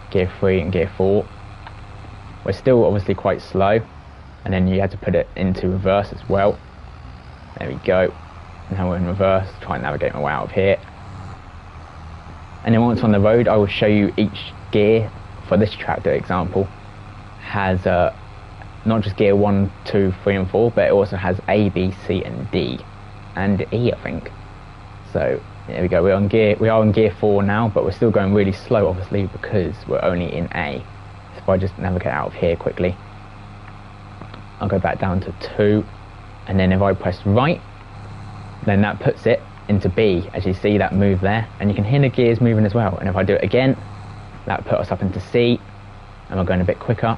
gear 3 and gear 4. We're still obviously quite slow, and then you have to put it into reverse as well. There we go, now we're in reverse, try and navigate my way out of here. And then once on the road, I will show you each gear for this tractor example has not just gear 1, 2, 3 and 4, but it also has A, B, C and D and E, I think. So there we go, we are on gear 4 now, but we're still going really slow obviously because we're only in A. So if I just navigate out of here quickly, I'll go back down to 2, and then if I press right, then that puts it into B, as you see that move there, and you can hear the gears moving as well. And if I do it again, that put us up into C, and we're going a bit quicker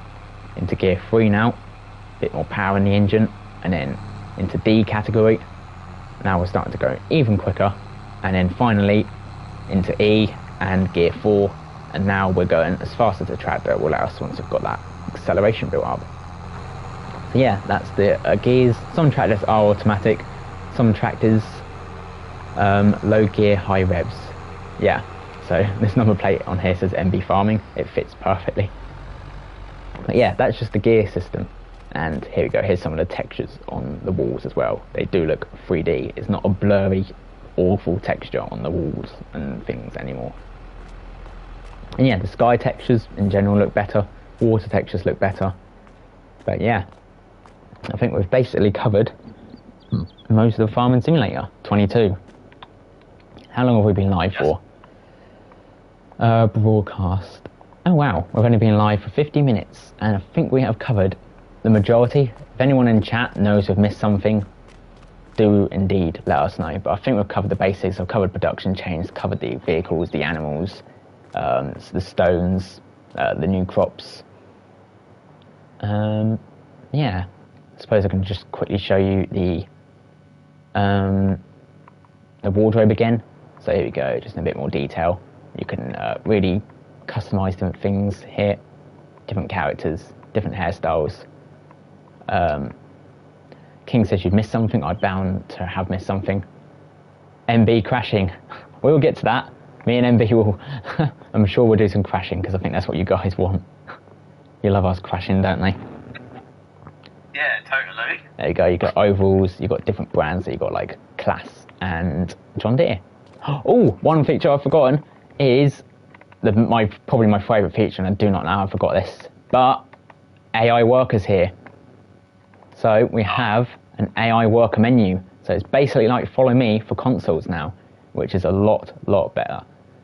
into gear 3 now, a bit more power in the engine, and then into D category. Now we're starting to go even quicker, and then finally into E and gear 4, and now we're going as fast as the tractor will let us once we've got that acceleration built up. So yeah, that's the gears. Some tractors are automatic, some tractors low gear, high revs. Yeah, so this number plate on here says MB Farming. It fits perfectly. But yeah, that's just the gear system. And here we go, here's some of the textures on the walls as well. They do look 3D. It's not a blurry, awful texture on the walls and things anymore. And yeah, the sky textures in general look better. Water textures look better. But yeah, I think we've basically covered most of the Farming Simulator 22. How long have we been live for? Broadcast. Oh wow, we've only been live for 50 minutes, and I think we have covered the majority. If anyone in chat knows we've missed something, do indeed let us know. But I think we've covered the basics. I've covered production chains, covered the vehicles, the animals, the stones, the new crops. Yeah, I suppose I can just quickly show you the wardrobe again. So here we go, just in a bit more detail. You can really customize different things here, different characters, different hairstyles. King says you've missed something. I'm bound to have missed something. MB crashing. We will get to that. Me and MB will, I'm sure we'll do some crashing because I think that's what you guys want. You love us crashing, don't they? Yeah, totally. There you go. You got ovals. You got different brands. So you got like Class and John Deere. Oh, one feature I've forgotten is probably my favourite feature, and I do not know how I forgot this, but AI workers here. So we have an AI worker menu. So it's basically like Follow Me for consoles now, which is a lot better.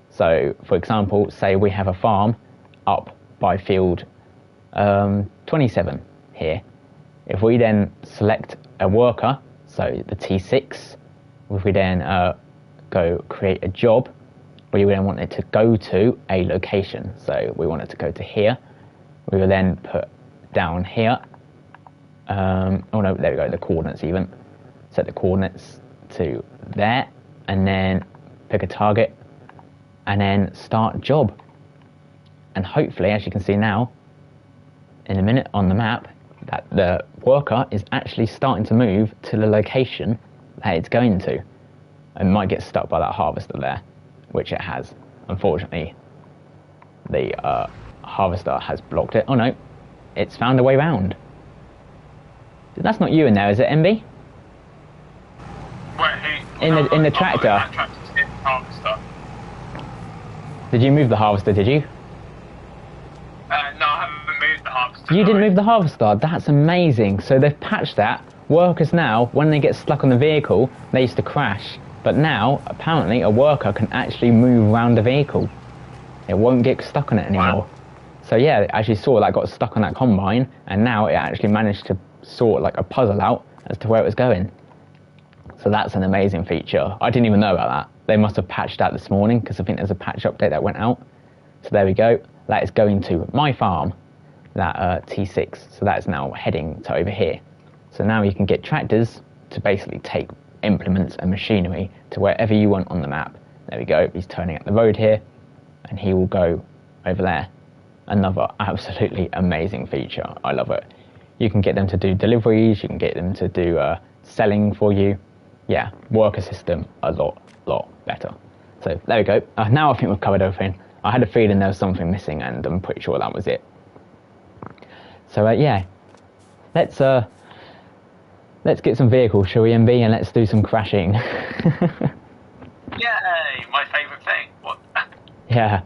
So for example, say we have a farm up by field 27 here. If we then select a worker, so the T6, if we then go create a job, we then want it to go to a location. So we want it to go to here. We will then put down here. Oh no, there we go, the coordinates even. Set the coordinates to there, and then pick a target, and then start job. And hopefully, as you can see now, in a minute on the map, that the worker is actually starting to move to the location that it's going to. It might get stuck by that harvester there, which it has. Unfortunately, the harvester has blocked it. Oh no, it's found a way round. That's not you in there, is it, MB? In the tractor. Did you move the harvester, did you? No, I haven't moved the harvester. You didn't move the harvester? That's amazing. So they've patched that. Workers now, when they get stuck on the vehicle, they used to crash. But now, apparently, a worker can actually move around the vehicle. It won't get stuck on it anymore. Wow. So yeah, as you saw, that got stuck on that combine, and now it actually managed to sort like a puzzle out as to where it was going. So that's an amazing feature. I didn't even know about that. They must have patched that this morning, because I think there's a patch update that went out. So there we go. That is going to my farm, that T6. So that is now heading to over here. So now you can get tractors to basically take implements and machinery to wherever you want on the map. There we go. He's turning at the road here, and he will go over there. Another absolutely amazing feature. I love it. You can get them to do deliveries. You can get them to do selling for you. Yeah, worker system a lot better. So there we go. Now I think we've covered everything. I had a feeling there was something missing, and I'm pretty sure that was it. So yeah, let's get some vehicles, shall we, MB, and let's do some crashing. Yay, my favourite thing. What? Yeah.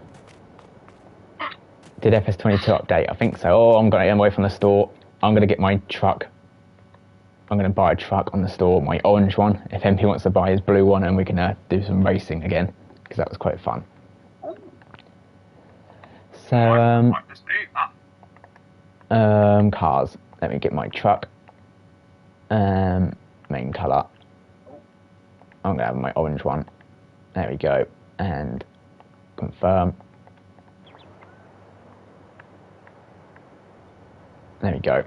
Did FS22 update? I think so. Oh, I'm going to get away from the store. I'm going to get my truck. I'm going to buy a truck on the store, my orange one, if MP wants to buy his blue one, and we can do some racing again, because that was quite fun. So, cars. Let me get my truck. Main colour. I'm going to have my orange one. There we go. And confirm. There we go.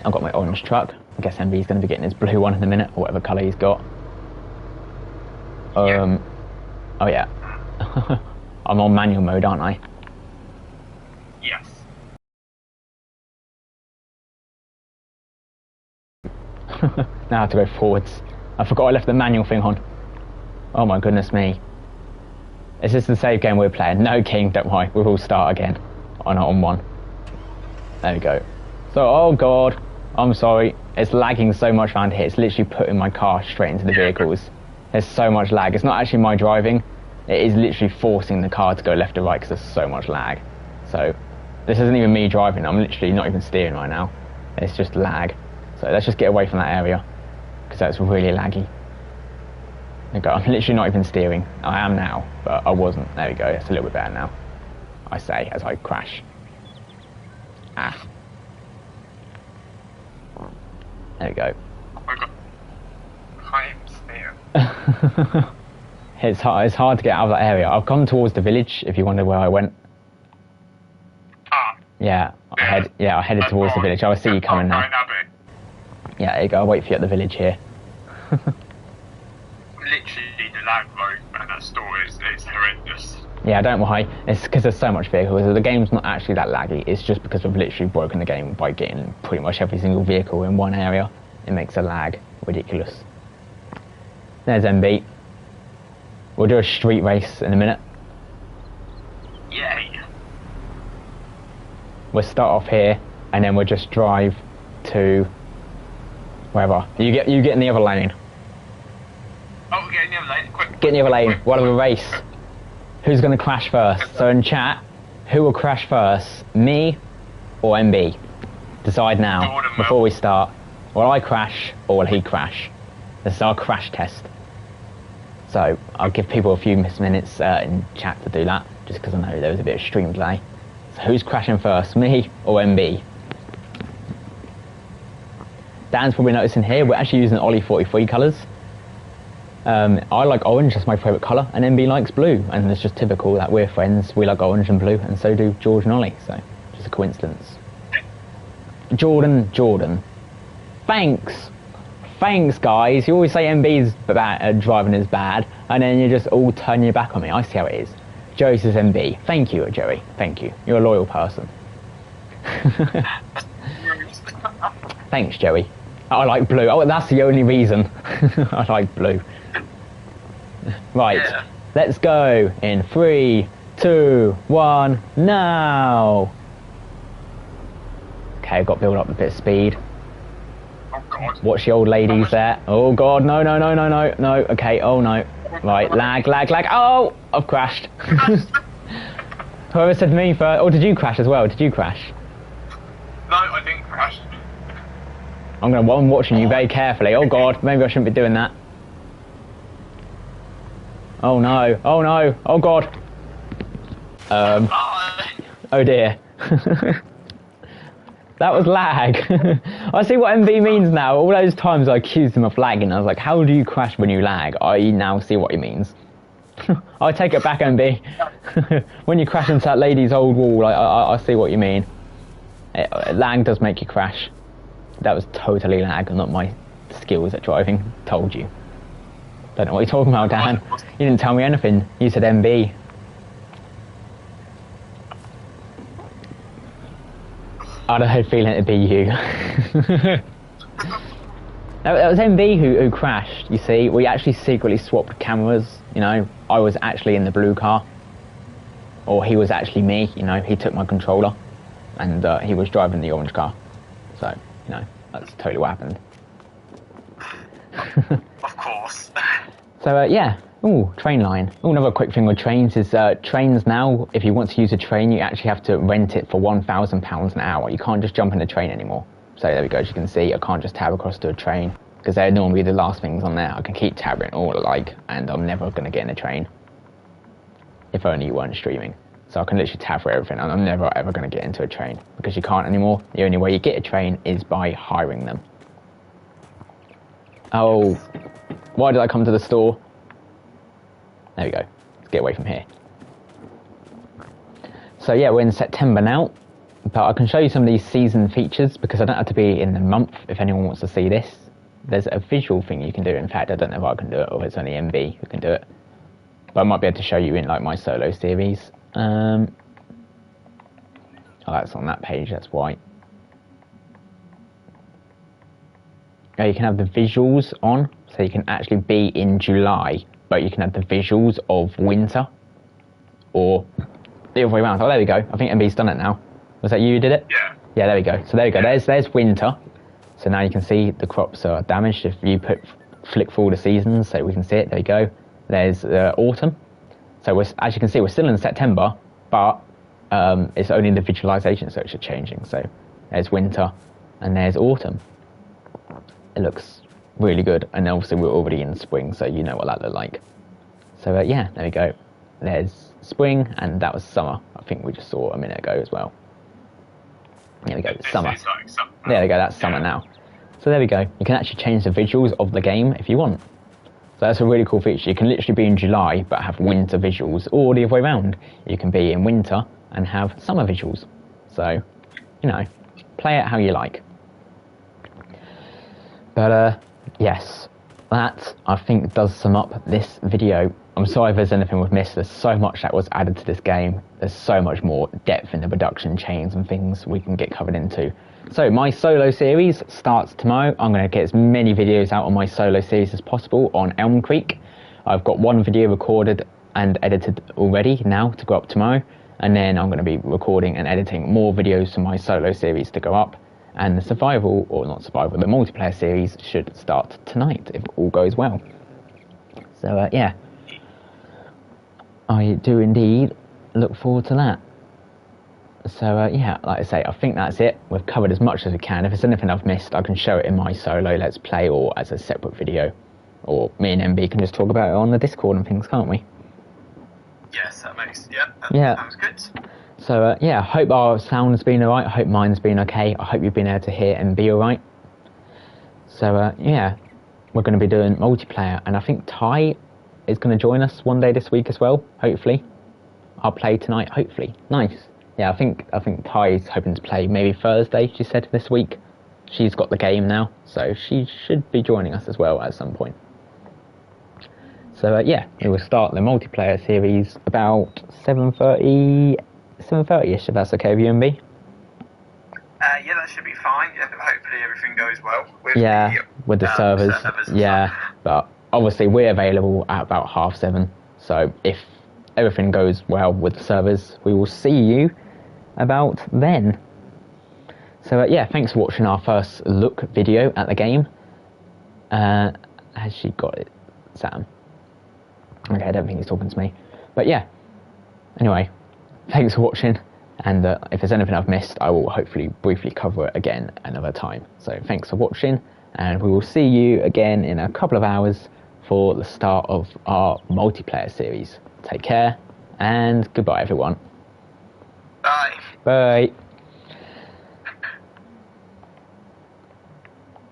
I've got my orange truck. I guess MB's going to be getting his blue one in a minute, or whatever colour he's got. Yeah. Oh yeah. I'm on manual mode, aren't I? Yes. Now I have to go forwards. I forgot I left the manual thing on. Oh my goodness me. Is this the save game we're playing? No, King, don't worry. We'll all start again on one. There we go. So, oh god, I'm sorry. It's lagging so much around here. It's literally putting my car straight into the vehicles. There's so much lag. It's not actually my driving. It is literally forcing the car to go left or right because there's so much lag. So, this isn't even me driving. I'm literally not even steering right now. It's just lag. So let's just get away from that area, because that's really laggy. There we go. I'm literally not even steering. I am now, but I wasn't. There we go. It's a little bit better now, I say, as I crash. Ah. There we go. It's hard to get out of that area. I've come towards the village, if you wonder where I went. Yeah, I headed towards the village. I see you coming now. Yeah, there you go. I'll wait for you at the village here. Literally, the lag mode at that store is horrendous. Yeah, don't worry. It's because there's so much vehicles. The game's not actually that laggy. It's just because we've literally broken the game by getting pretty much every single vehicle in one area. It makes the lag ridiculous. There's MB. We'll do a street race in a minute. Yay. We'll start off here, and then we'll just drive to wherever. You get in the other lane. Oh, get in the other lane, quick. Get in the other lane. We'll have a race. Who's going to crash first? So in chat, who will crash first? Me or MB? Decide now, Jordan before we start. Will I crash or will he crash? This is our crash test. So I'll give people a few minutes in chat to do that, just because I know there was a bit of stream delay. So who's crashing first, me or MB? Dan's probably noticing here, we're actually using Ollie 43 colours. I like orange, that's my favourite colour, and MB likes blue, and it's just typical that we're friends, we like orange and blue, and so do George and Ollie, so just a coincidence. Jordan. Thanks guys, you always say MB's driving is bad, and then you just all turn your back on me. I see how it is. Joey says MB. Thank you, Joey, thank you. You're a loyal person. Thanks, Joey. I like blue. Oh, that's the only reason. I like blue. Right, yeah. Let's go in 3, 2, 1, now. Okay, I've got to build up a bit of speed. Oh God. Watch the old ladies there. Oh God, no. Okay, oh no. Right, lag. Oh, I've crashed. Whoever said me first. Oh, did you crash as well? Did you crash? No, I didn't crash. I'm watching you very carefully. Oh God, maybe I shouldn't be doing that. Oh no, oh God. Oh dear. That was lag. I see what MV means now. All those times I accused him of lagging, I was like, how do you crash when you lag? I now see what he means. I take it back, MV. When you crash into that lady's old wall, I see what you mean. Lag does make you crash. That was totally lag, not my skills at driving. Told you. Don't know what you're talking about, Dan. You didn't tell me anything. You said MB. I had a feeling it'd be you. That was MB who crashed, you see. We actually secretly swapped cameras, you know. I was actually in the blue car. Or he was actually me, you know. He took my controller. And he was driving the orange car. So, you know, that's totally what happened. Of course. So, yeah. Ooh, train line. Ooh, another quick thing with trains is trains now, if you want to use a train, you actually have to rent it for £1,000 an hour. You can't just jump in a train anymore. So there we go, as you can see, I can't just tab across to a train, because they're normally the last things on there. I can keep tabbing all I like, and I'm never going to get in a train. If only you weren't streaming. So I can literally tab for everything, and I'm never ever going to get into a train, because you can't anymore. The only way you get a train is by hiring them. Oh, why did I come to the store? There we go. Let's get away from here. So yeah, we're in September now, but I can show you some of these season features because I don't have to be in the month if anyone wants to see this. There's a visual thing you can do. In fact, I don't know if I can do it or if it's only MB who can do it. But I might be able to show you in like my solo series. Oh, that's on that page, that's why. Yeah, you can have the visuals on, so you can actually be in July, but you can have the visuals of winter, or the other way around. Oh, there we go. I think MB's done it now. Was that you who did it? Yeah. Yeah, there we go. So there we go. There's winter. So now you can see the crops are damaged if you flick through all the seasons, so we can see it. There you go. There's autumn. So as you can see, we're still in September, but it's only the visualization search are changing. So there's winter and there's autumn. It looks really good, and obviously we're already in spring, so you know what that looked like. So yeah, there we go. There's spring, and that was summer. I think we just saw a minute ago as well. There we go, it's summer. There we go, that's summer now. So there we go. You can actually change the visuals of the game if you want. So that's a really cool feature. You can literally be in July but have winter visuals, or the other way around. You can be in winter and have summer visuals. So, you know, play it how you like. But yes, that I think does sum up this video. I'm sorry if there's anything we've missed. There's so much that was added to this game. There's so much more depth in the production chains and things we can get covered into. So my solo series starts tomorrow. I'm going to get as many videos out on my solo series as possible on Elm Creek. I've got one video recorded and edited already now to go up tomorrow. And then I'm going to be recording and editing more videos for my solo series to go up. And the survival, or not survival, the multiplayer series should start tonight if all goes well. So yeah, I do indeed look forward to that. So yeah, like I say, I think that's it. We've covered as much as we can. If there's anything I've missed, I can show it in my solo Let's Play or as a separate video. Or me and MB can just talk about it on the Discord and things, can't we? Yes, that sounds good. So yeah, I hope our sound has been alright. I hope mine's been okay. I hope you've been able to hear MB alright. So yeah, we're going to be doing multiplayer, and I think Ty is going to join us one day this week as well, hopefully. I'll play tonight, hopefully. Nice. Yeah, I think Ty is hoping to play maybe Thursday, she said, this week. She's got the game now, so she should be joining us as well at some point. So yeah, we will start the multiplayer series about 7:30ish, if that's okay with you, MB? Yeah, that should be fine. Yeah, hopefully everything goes well with the servers. Yeah, but obviously we're available at about 7:30. So if everything goes well with the servers, we will see you about then. So yeah, thanks for watching our first look video at the game. Has she got it, Sam? Okay, I don't think he's talking to me. But yeah, anyway, thanks for watching. And if there's anything I've missed, I will hopefully briefly cover it again another time. So thanks for watching, and we will see you again in a couple of hours for the start of our multiplayer series. Take care, and goodbye everyone. Bye. Bye.